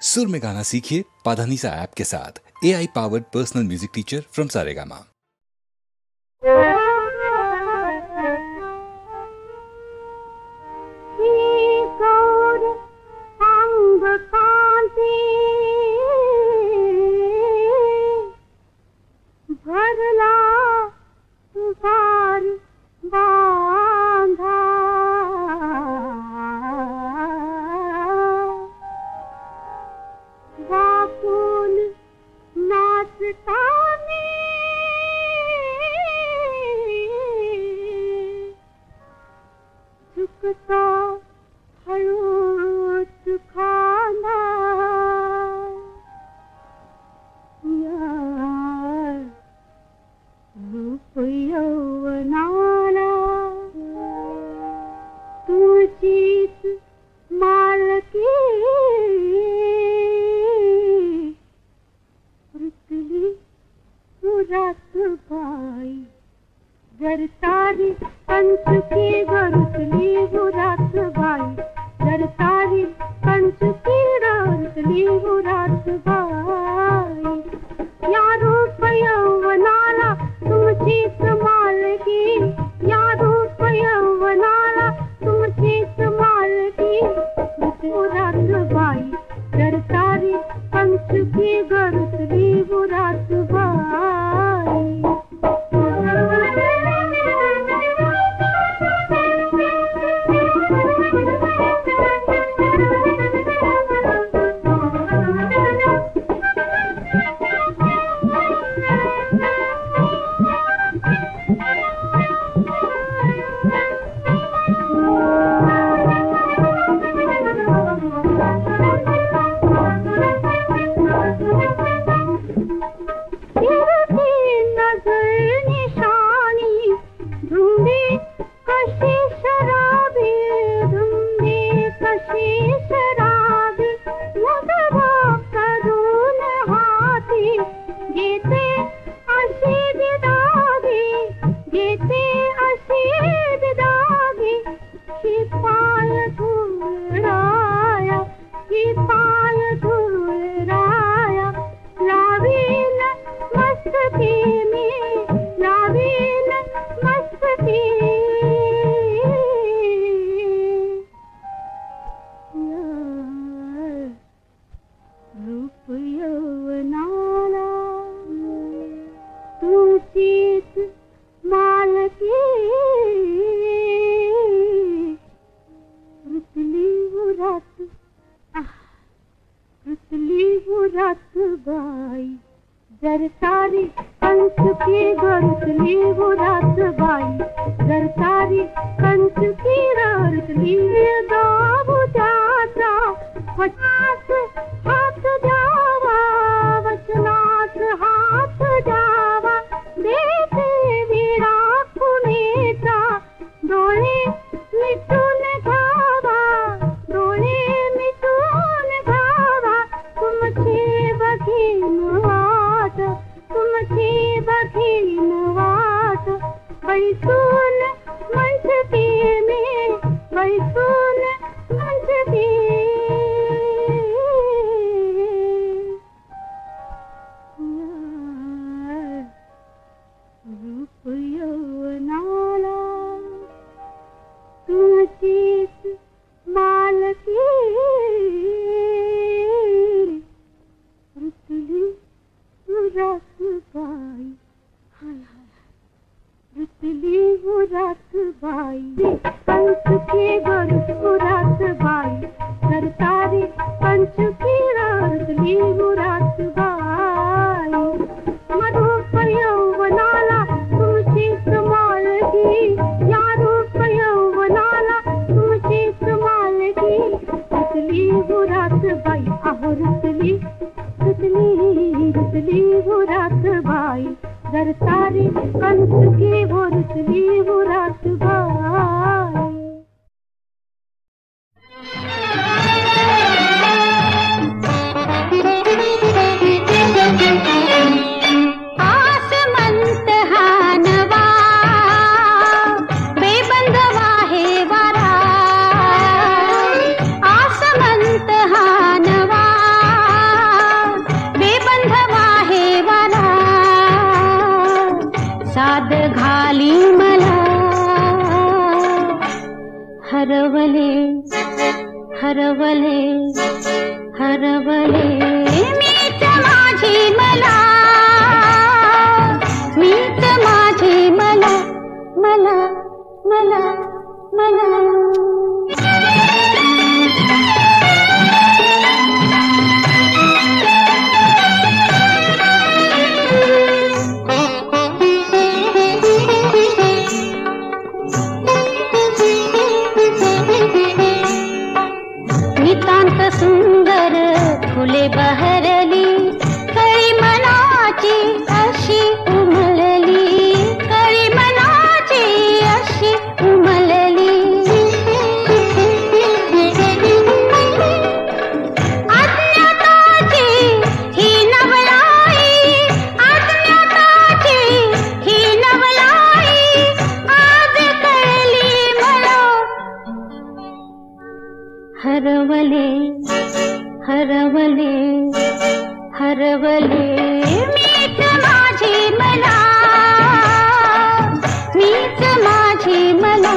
सुर में गाना सीखिए पाधानीसा ऐप के साथ। AI powered personal music teacher from Saregama. आसमंत हानवा हरवले हरवले मीच माझी मला, मीच माझी मला,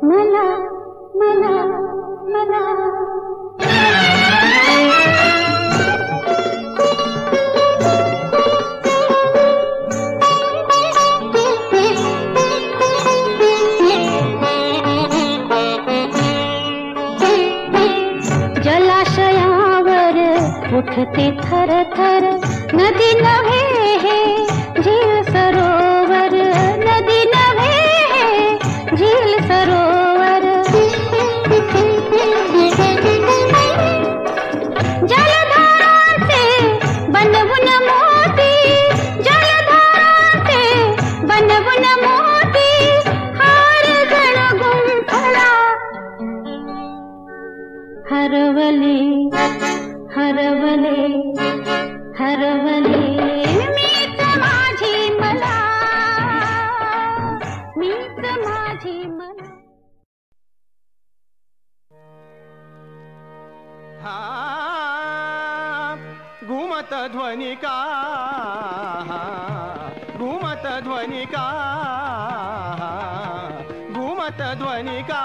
मला मला मला. जलाशयावर उठते थर थर नदी नव्हे हे झील सरोवर, नदी नव्हे हे झील सरोवर. जलधारांचे बनवून मोती, जलधारांचे बनवून मोती हार जण गुंफला. हरवले हरवले हरवले मीच माझी मला, मीच माझी मला. हा घुमत ध्वनिका, घुमत ध्वनिका, घुमत ध्वनिका,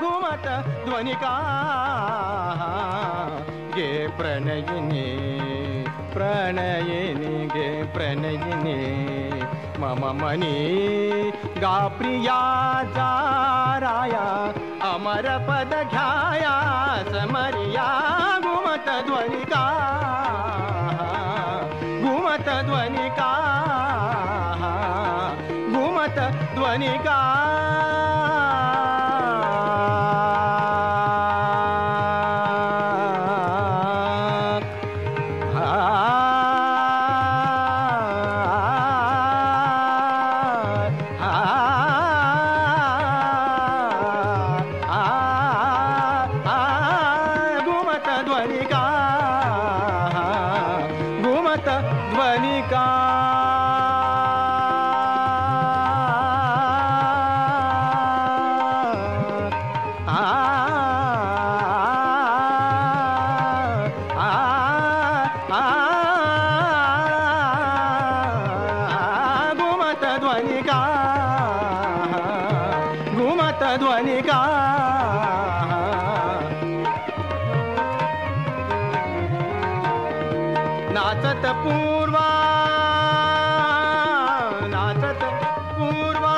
घुमत ध्वनिका. गे प्रणयिनी प्रणयिनी गे प्रणयिनी मम मनी गा प्रिया जाराया अमर पद घ्याया समरिया. घुमत ध्वनिका, घुमत ध्वनिका, घुमत ध्वनिका. नाचत पूर्वा, नाचत पूर्वा,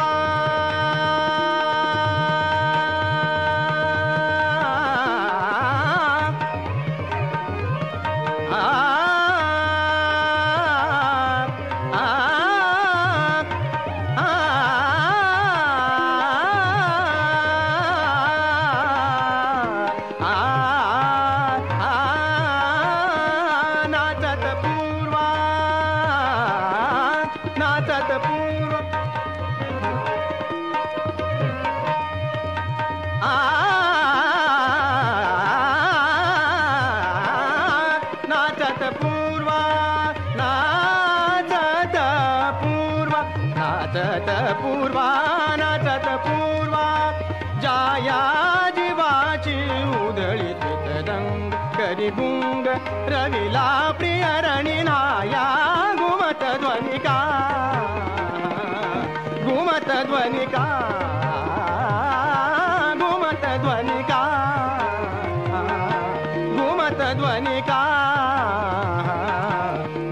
पूर्वा, नाचत पूर्वा. जाया जीवाची उधळीत रंग करी गुंग रविला प्रिय रणिनाया. घुमत ध्वनिका, घुमत ध्वनिका, घुमत ध्वनिका, घुमत ध्वनिका.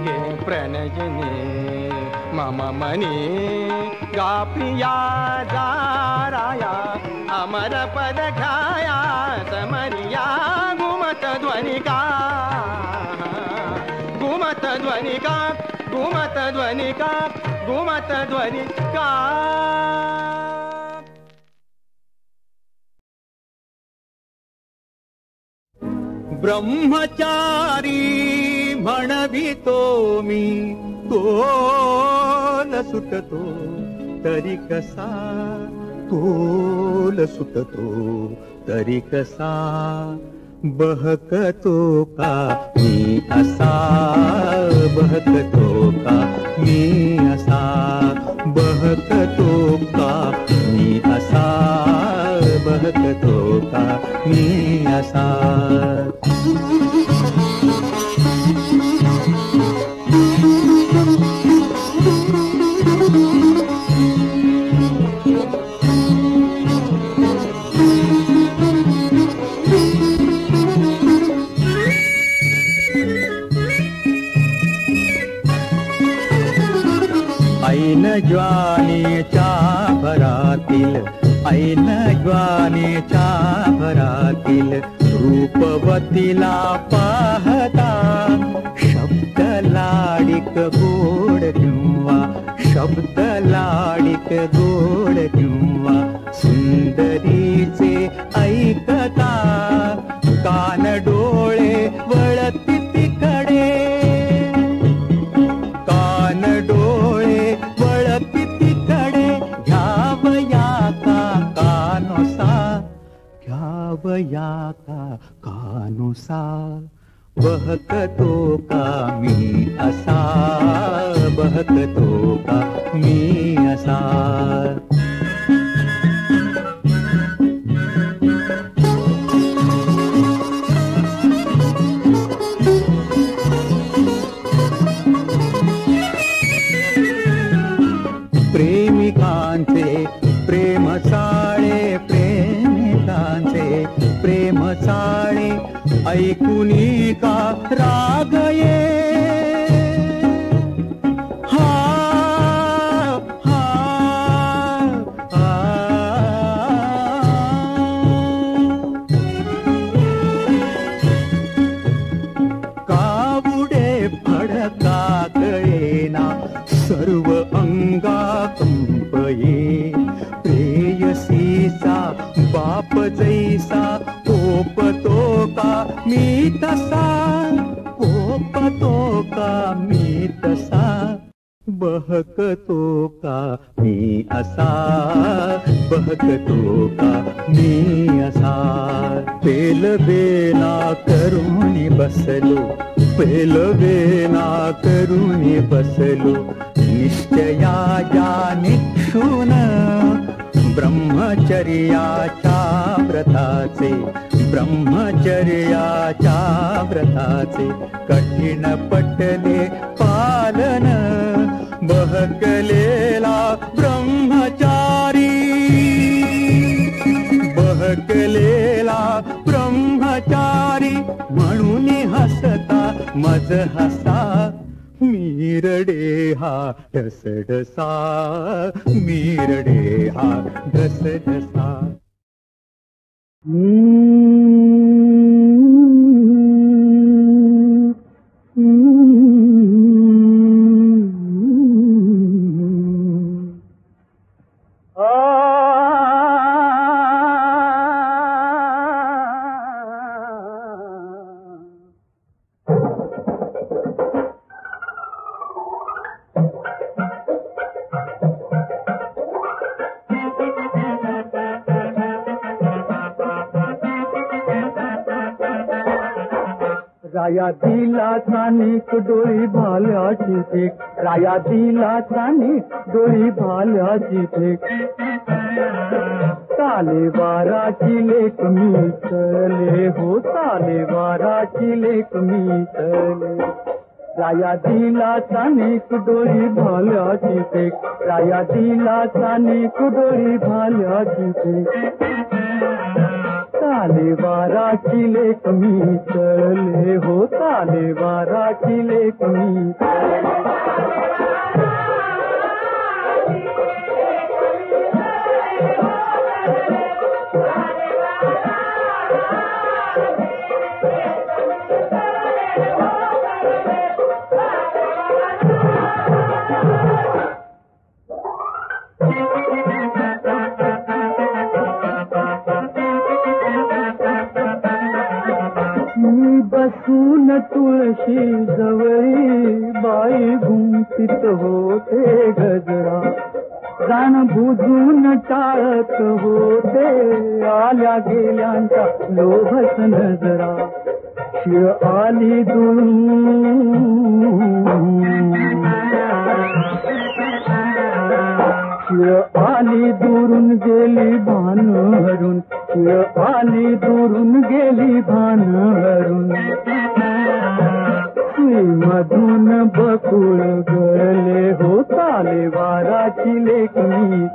गे प्रणयिनी मम मनी गा प्रिया जाराया अमर पद घ्याया समरिया. घुमत ध्वनिका, घुमत ध्वनिका, घुमत ध्वनिका, घुमत ध्वनिका. ब्रह्मचारी म्हणवितो मी तोल सुटतो तरी कसा, तोल सुटतो तरी कसा. बहकतो का मी असा, बहकतो का मी असा, बहकतो का मी असा, बहकतो बहकतो का मी असा. ऐन ज्वानीच्या भरातील, ऐन ज्वानीच्या भरातील रूपवतीला पाहता शब्द लाडिक गोड किंवा शब्द लाडिक गोड किंवा सुंदरीचे ऐकता कान डोळे वळती तिकडे, कान डोळे वळती तिकडे घ्यावया का कानोसा, घ्यावया का कानोसा. बहकतो का मी असा, बहकतो का मी असा. प्रेमिकांचे प्रेम चाळे, प्रेमिकांचे प्रेम चाळे ऐकुनी का राग ये. हा हा हा कावुडे फडका कळेना सर्व अंगा कंपये. प्रेयसीचा बाप जैसा कोपतो का मी तसा, कोपतो का मी तसा. बहकतो का मी असा, बहकतो का मी असा. पेलवेना करुणी बसलो, पेलवेना करुणी बसलो निश्चयाच्या निक्षून ब्रह्मचर्याच्या व्रताचे, ब्रह्मचर्याच्या व्रताचे कठीण पटले पालन. बहकलेला ब्रह्मचारी, बहकलेला ब्रह्मचारी म्हणून हसता मज हसा. मीरडे हा ढसढसा, मीरडे हा ढसढसा. राया दिला चानिक डोळी भाल्याची फेक, राया दिला चानिक डोळी भाल्याची फेक. तालेवाराची लेक मी चले हो, तालेवाराची लेक मी चले. राया दिला चानिक डोळी भाल्याची फेक, राया दिला चानिक डोळी भाल्याची फेक. तालेवाराची लेक मी चले हो, तालेवाराची लेक मी चले. बसून तुळशी जवळी बाई गुंफीत होते गजरा, जाण बुजून टाळत होते आल्या गेल्यांचा लोभस नजरा. शिळ आली दुळून, शिळ आली दुरून गेली भान हरून, शिळ आली दुरून गेली भान हरून. मधून बकुळ गळले हो चाले वाराची लेखनी.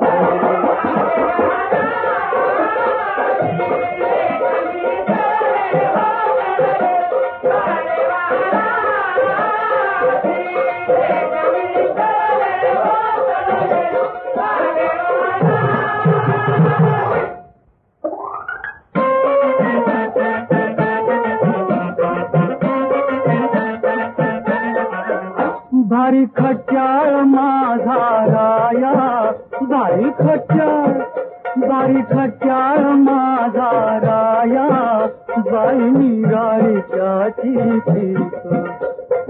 भारी खट्याळ माझा राया, भारी खट्याळ, भारी खट्याळ माझा राया. बाई निराळीच्या चितीत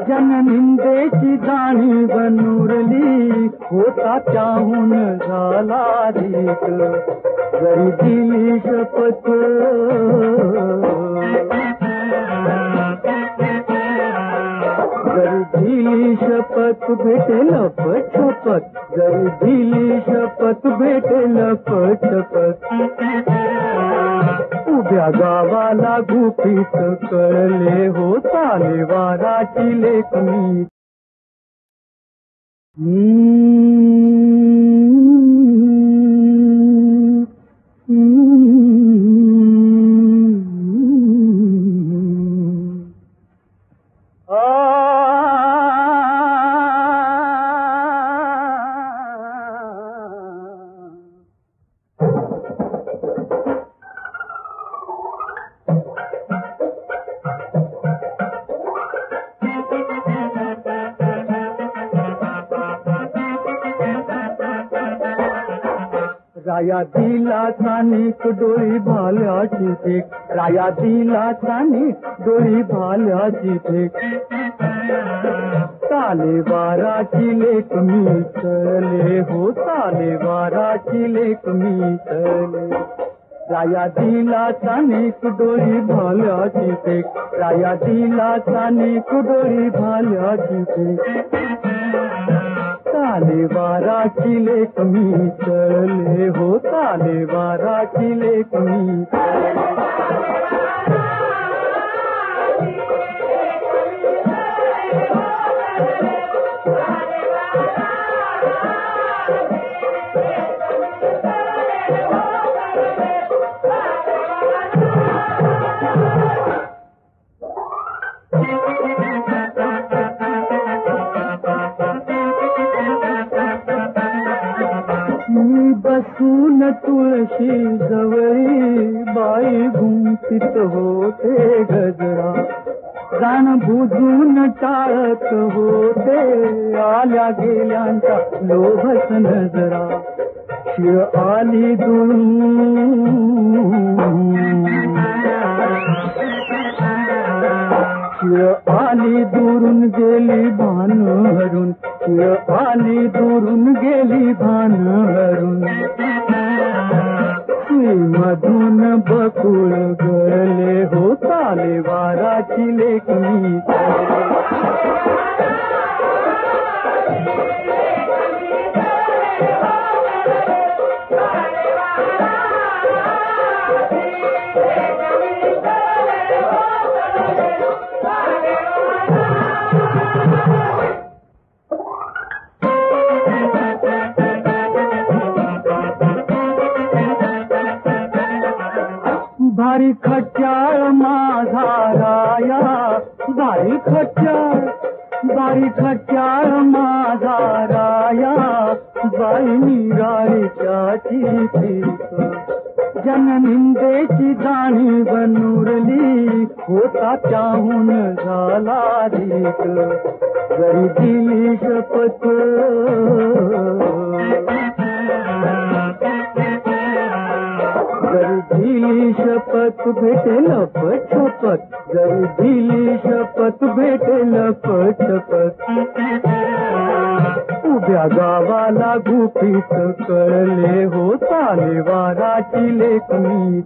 जननिंदेची जाणीव नुरली, होता त्याहून झाला रीत. जरी दिली शपथ जरी दिली शपथ भेटेल पटपट, जरी दिली शपथ भेटेल पटपट. उभ्या गावाला गुपित कळले हो चाले वाराची लेखनी. राया दिला चानिक डोळी भाल्याची फेक, राया दिला चानिक डोळी भाल्याची फेक. चाले वाराची लेख मी चले हो चाले वाराची लेख मी चले. राया दिला चानिक डोळी भाल्याची फेक, राया दिला चानिक डोळी भाल्याची फेक. चाले वाराची लेख मी चले हो चाले वाराची लेख मी चले. मी बसून तुळशी जवळी, बाई गुंफीत होते गजरा. जाण बुजून टाळत होते आल्या गेल्यांचा लोभस नजरा. शिळ आली दुरून, शिळ आली दुरून गेली भान हरून, शिळ आली दुरून गेली भान हरून. मधून बकुळ गळले हो चाले वाराची लेखनी. भारी खट्याळ माझा राया, भारी खट्याळ, भारी खट्याळ माझा राया. बाई निराळीच्या चितीत जननिंदेची जाणीव नुरली, होता त्याहून झाला रीत. जरी दिली शपथ जरी दिली शपथ भेटेल पटपट, जरी दिली शपथ भेटेल पटपट. उभ्या गावाला गुपित कळले हो चाले वाराची लेखनी.